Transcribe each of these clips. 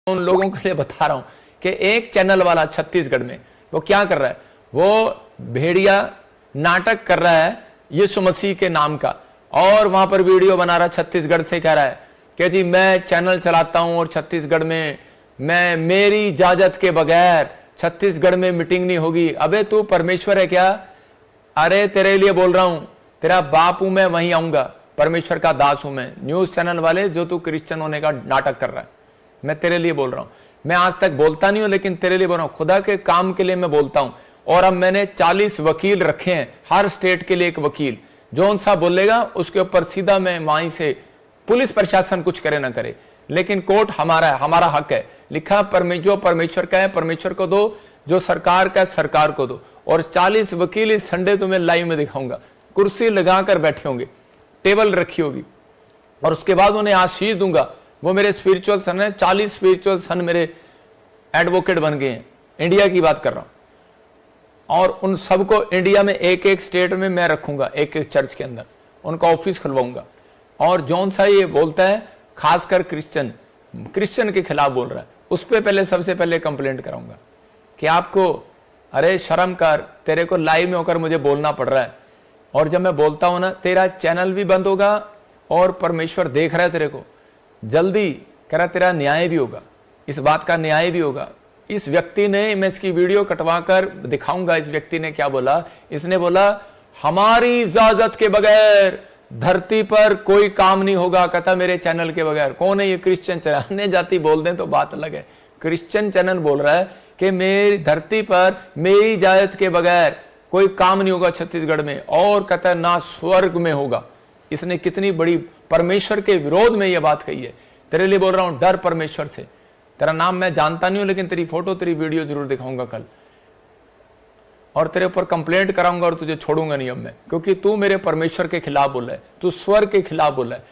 उन लोगों के लिए बता रहा हूं कि एक चैनल वाला छत्तीसगढ़ में वो क्या कर रहा है, वो भेड़िया नाटक कर रहा है यीशु मसीह के नाम का, और वहां पर वीडियो बना रहा है, छत्तीसगढ़ से कह रहा है कि जी मैं चैनल चलाता हूं और छत्तीसगढ़ में मैं मेरी इजाजत के बगैर छत्तीसगढ़ में मीटिंग नहीं होगी। अबे तू परमेश्वर है क्या? अरे तेरे लिए बोल रहा हूं, तेरा बाप हूं मैं, वहीं आऊंगा, परमेश्वर का दास हूं मैं। न्यूज चैनल वाले जो तू क्रिश्चियन होने का नाटक कर रहा है, मैं तेरे लिए बोल रहा हूं। मैं आज तक बोलता नहीं हूं लेकिन तेरे लिए बोल रहा हूं, खुदा के काम के लिए मैं बोलता हूं। और अब मैंने 40 वकील रखे हैं, हर स्टेट के लिए एक वकील, जो सा बोलेगा उसके ऊपर सीधा मैं वहीं से, पुलिस प्रशासन कुछ करे ना करे, लेकिन कोर्ट हमारा है, हमारा हक है। लिखा जो परमेश्वर का है परमेश्वर को दो, जो सरकार का है सरकार को दो। और 40 वकील इस संडे तुम्हें लाइव में दिखाऊंगा, कुर्सी लगाकर बैठे होंगे, टेबल रखी होगी, और उसके बाद उन्हें आशीष दूंगा। वो मेरे स्पिरिचुअल सन है, 40 स्पिरिचुअल सन मेरे एडवोकेट बन गए हैं, इंडिया की बात कर रहा हूं। और उन सबको इंडिया में एक एक स्टेट में मैं रखूंगा, एक एक चर्च के अंदर उनका ऑफिस खुलवाऊंगा। और जौन सा ये बोलता है खासकर क्रिश्चियन के खिलाफ बोल रहा है, उस पर पहले सबसे पहले कंप्लेंट कराऊंगा कि आपको, अरे शर्म कर, तेरे को लाइव में होकर मुझे बोलना पड़ रहा है। और जब मैं बोलता हूं ना, तेरा चैनल भी बंद होगा और परमेश्वर देख रहा है तेरे को, जल्दी कह रहा तेरा न्याय भी होगा, इस बात का न्याय भी होगा। इस व्यक्ति ने, मैं इसकी वीडियो कटवा कर दिखाऊंगा, इस व्यक्ति ने क्या बोला। इसने बोला हमारी इजाजत के बगैर धरती पर कोई काम नहीं होगा, कहता मेरे चैनल के बगैर। कौन है ये? Christian channel. अन्य जाति बोल दें तो बात अलग है, क्रिश्चियन चैनल बोल रहा है कि मेरी धरती पर मेरी इजाजत के बगैर कोई काम नहीं होगा छत्तीसगढ़ में, और कहता है ना स्वर्ग में होगा। इसने कितनी बड़ी परमेश्वर के विरोध में यह बात कही है। तेरे लिए बोल रहा हूं, डर परमेश्वर से। तेरा नाम मैं जानता नहीं हूं लेकिन तेरी फोटो, तेरी वीडियो जरूर दिखाऊंगा कल, और तेरे ऊपर कंप्लेंट कराऊंगा और तुझे छोड़ूंगा नहीं अब मैं, क्योंकि तू मेरे परमेश्वर के खिलाफ बोल रहा है, तू स्वर्ग के खिलाफ बोल रहा है,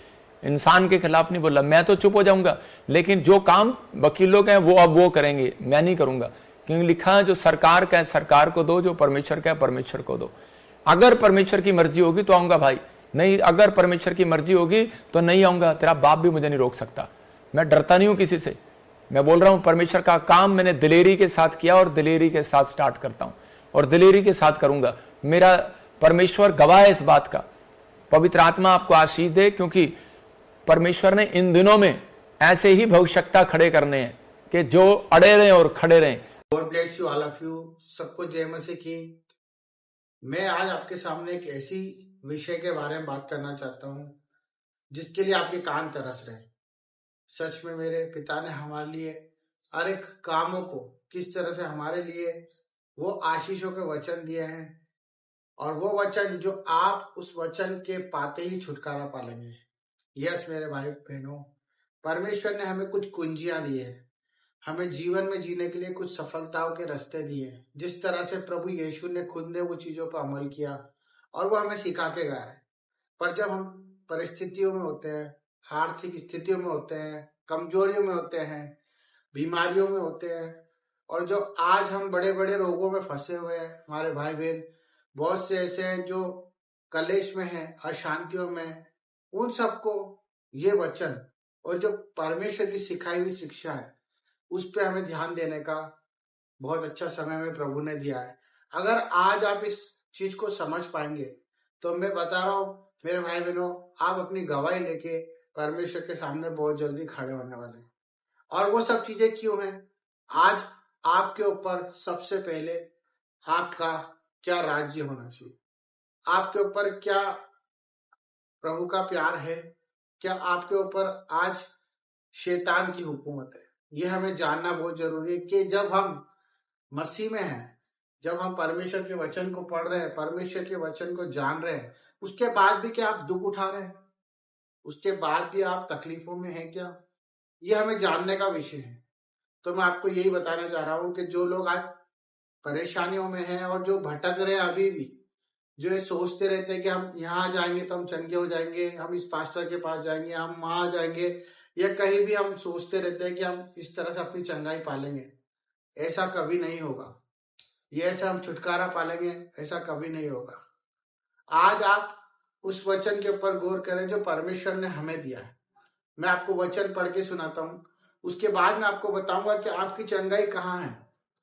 इंसान के खिलाफ नहीं बोल रहा। मैं तो चुप हो जाऊंगा, लेकिन जो काम वकीलों के हैं वो अब वो करेंगे, मैं नहीं करूंगा। क्योंकि लिखा है जो सरकार का है सरकार को दो, जो परमेश्वर का है परमेश्वर को दो। अगर परमेश्वर की मर्जी होगी तो आऊंगा भाई, नहीं अगर परमेश्वर की मर्जी होगी तो नहीं आऊंगा। तेरा बाप भी मुझे नहीं रोक सकता, मैं डरता नहीं हूं किसी से। मैं बोल रहा हूं परमेश्वर का काम मैंने दिलेरी के साथ किया और दिलेरी के साथ स्टार्ट करता हूं और दिलेरी के साथ करूंगा। मेरा परमेश्वर गवाह है इस बात का। पवित्र आत्मा आपको आशीष दे, क्योंकि परमेश्वर ने इन दिनों में ऐसे ही भविष्यता खड़े करने हैं कि जो अड़े रहे और खड़े रहे। God bless you all of you. सबको जय मसीह की। मैं आज आपके सामने एक ऐसी विषय के बारे में बात करना चाहता हूं जिसके लिए आपके कान तरस रहे। सच में मेरे पिता ने हमारे लिए हर एक कामों को किस तरह से हमारे लिए वो आशीषों के वचन दिए हैं, और वो वचन जो आप उस वचन के पाते ही छुटकारा पालेंगे। यस मेरे भाई बहनों, परमेश्वर ने हमें कुछ कुंजियां दी है, हमें जीवन में जीने के लिए कुछ सफलताओं के रास्ते दिए। जिस तरह से प्रभु यीशु ने खुद ने वो चीजों पर अमल किया और वो हमें सिखा के गया है। पर जब हम परिस्थितियों में होते हैं, आर्थिक स्थितियों में होते हैं, कमजोरियों में होते हैं, बीमारियों में होते हैं, और जो आज हम बड़े बड़े रोगों में फंसे हुए हैं, हमारे भाई बहन बहुत से ऐसे हैं जो कलेश में हैं, अशांतियों में, उन सबको ये वचन और जो परमेश्वर की सिखाई हुई शिक्षा है उस पर हमें ध्यान देने का बहुत अच्छा समय में प्रभु ने दिया है। अगर आज आप इस चीज को समझ पाएंगे तो मैं बता रहा हूं मेरे भाई बहनों, आप अपनी गवाही लेके परमेश्वर के सामने बहुत जल्दी खड़े होने वाले हैं। और वो सब चीजें क्यों हैं? आज आपके ऊपर सबसे पहले आपका क्या राज्य होना चाहिए, आपके ऊपर क्या प्रभु का प्यार है, क्या आपके ऊपर आज शैतान की हुकूमत है। ये हमें जानना बहुत जरूरी है कि जब हम मसीह में हैं, जब हम परमेश्वर के वचन को पढ़ रहे हैं, परमेश्वर के वचन को जान रहे हैं, उसके बाद भी क्या आप दुख उठा रहे हैं, उसके बाद भी आप तकलीफों में हैं क्या, ये हमें जानने का विषय है। तो मैं आपको यही बताना चाह रहा हूं कि जो लोग आज परेशानियों में हैं और जो भटक रहे हैं अभी भी, जो ये सोचते रहते हैं कि हम यहाँ जाएंगे तो हम चंगे हो जाएंगे, हम इस पास्टर के पास जाएंगे, हम वहां जाएंगे, या कहीं भी हम सोचते रहते हैं कि हम इस तरह से अपनी चंगाई पालेंगे, ऐसा कभी नहीं होगा। ये ऐसा हम छुटकारा पालेंगे, ऐसा कभी नहीं होगा। आज आप उस वचन के ऊपर गौर करें जो परमेश्वर ने हमें दिया है। मैं आपको वचन पढ़ के सुनाता हूँ। उसके बाद मैं आपको बताऊंगा कि आपकी चंगाई कहाँ है,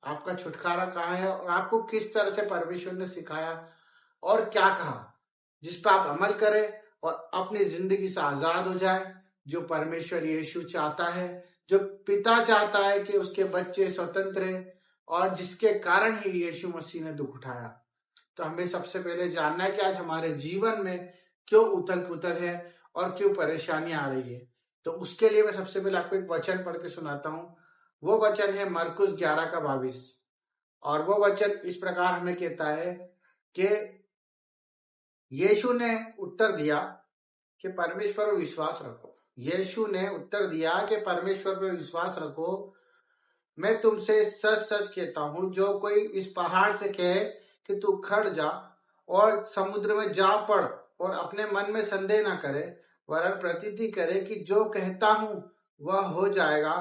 आपका छुटकारा कहाँ है और आपको किस तरह से परमेश्वर ने सिखाया और क्या कहा, जिस पर आप अमल करें और अपनी जिंदगी से आजाद हो जाए, जो परमेश्वर यीशु चाहता है, जो पिता चाहता है कि उसके बच्चे स्वतंत्र हैं और जिसके कारण ही यीशु मसीह ने दुख उठाया। तो हमें सबसे पहले जानना है कि आज हमारे जीवन में क्यों उथल पुथल है और क्यों परेशानी आ रही है। तो उसके लिए मैं सबसे पहले आपको एक वचन पढ़ के सुनाता हूँ। वो वचन है मरकुस 11:22 और वो वचन इस प्रकार हमें कहता है कि यीशु ने उत्तर दिया कि परमेश्वर पर विश्वास रखो। यीशु ने उत्तर दिया कि परमेश्वर पर विश्वास रखो। मैं तुमसे सच सच कहता हूं, जो कोई इस पहाड़ से कहे कि तू खड़ जा और समुद्र में जा पड़ और अपने मन में संदेह ना करे वरन प्रतीति करे कि जो कहता हूं वह हो जाएगा,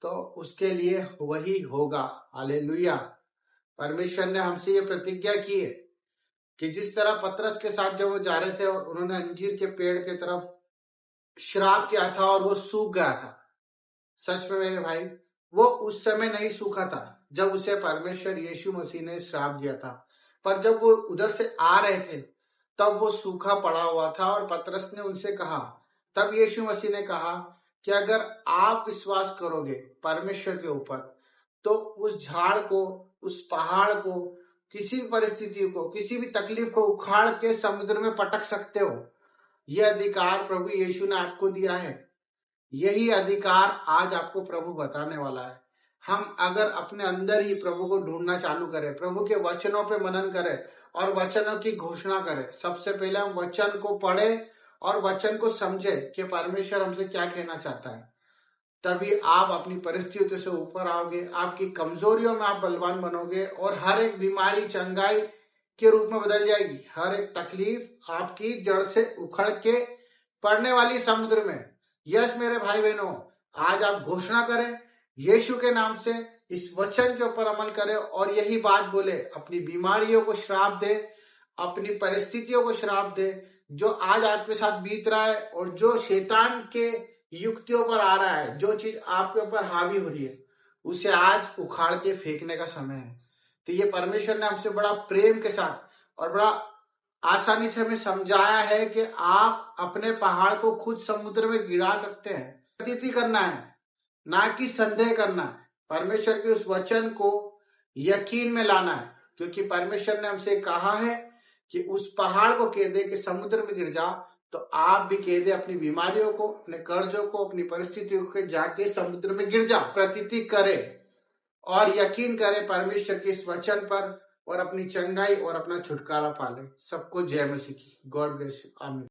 तो उसके लिए वही होगा। हालेलुया। परमेश्वर ने हमसे ये प्रतिज्ञा की है कि जिस तरह पतरस के साथ जब वो जा रहे थे और उन्होंने अंजीर के पेड़ की तरफ श्राप किया था और वो सूख गया था, सच में मेरे भाई वो उस समय नहीं सूखा था जब उसे परमेश्वर यीशु मसीह ने श्राप दिया था, पर जब वो उधर से आ रहे थे तब वो सूखा पड़ा हुआ था। और पतरस ने उनसे कहा, तब यीशु मसीह ने कहा कि अगर आप विश्वास करोगे परमेश्वर के ऊपर तो उस झाड़ को, उस पहाड़ को, किसी भी परिस्थिति को, किसी भी तकलीफ को उखाड़ के समुद्र में पटक सकते हो। यह अधिकार प्रभु यीशु ने आपको दिया है। यही अधिकार आज आपको प्रभु बताने वाला है। हम अगर अपने अंदर ही प्रभु को ढूंढना चालू करें, प्रभु के वचनों पे मनन करें और वचनों की घोषणा करें, सबसे पहले हम वचन को पढ़ें और वचन को समझें कि परमेश्वर हमसे क्या कहना चाहता है, तभी आप अपनी परिस्थितियों से ऊपर आओगे, आपकी कमजोरियों में आप बलवान बनोगे और हर एक बीमारी चंगाई के रूप में बदल जाएगी। हर एक तकलीफ आपकी जड़ से उखड़ के पड़ने वाली समुद्र में। यस मेरे भाई बहनों, आज आप घोषणा करें यीशु के नाम से, इस वचन के ऊपर अमल करें और यही बात बोले, अपनी बीमारियों को श्राप दे, अपनी परिस्थितियों को श्राप दे, जो आज आपके साथ बीत रहा है और जो शैतान के युक्तियों पर आ रहा है, जो चीज आपके ऊपर हावी हो रही है, उसे आज उखाड़ के फेंकने का समय है। तो ये परमेश्वर ने हमसे बड़ा प्रेम के साथ और बड़ा आसानी से हमें समझाया है कि आप अपने पहाड़ को खुद समुद्र में गिरा सकते हैं। प्रतीति करना है, ना कि संदेह करना है। परमेश्वर के उस वचन को यकीन में लाना है, क्योंकि परमेश्वर ने हमसे कहा है कि उस पहाड़ को कह दे कि समुद्र में गिर जा, तो आप भी कह दे अपनी बीमारियों को, अपने कर्जों को, अपनी परिस्थितियों को जाके समुद्र में गिर जा। प्रतीति करे और यकीन करे परमेश्वर के इस वचन पर और अपनी चंगाई और अपना छुटकारा पाले। सबको जय मसीह की। God bless you. आमीन।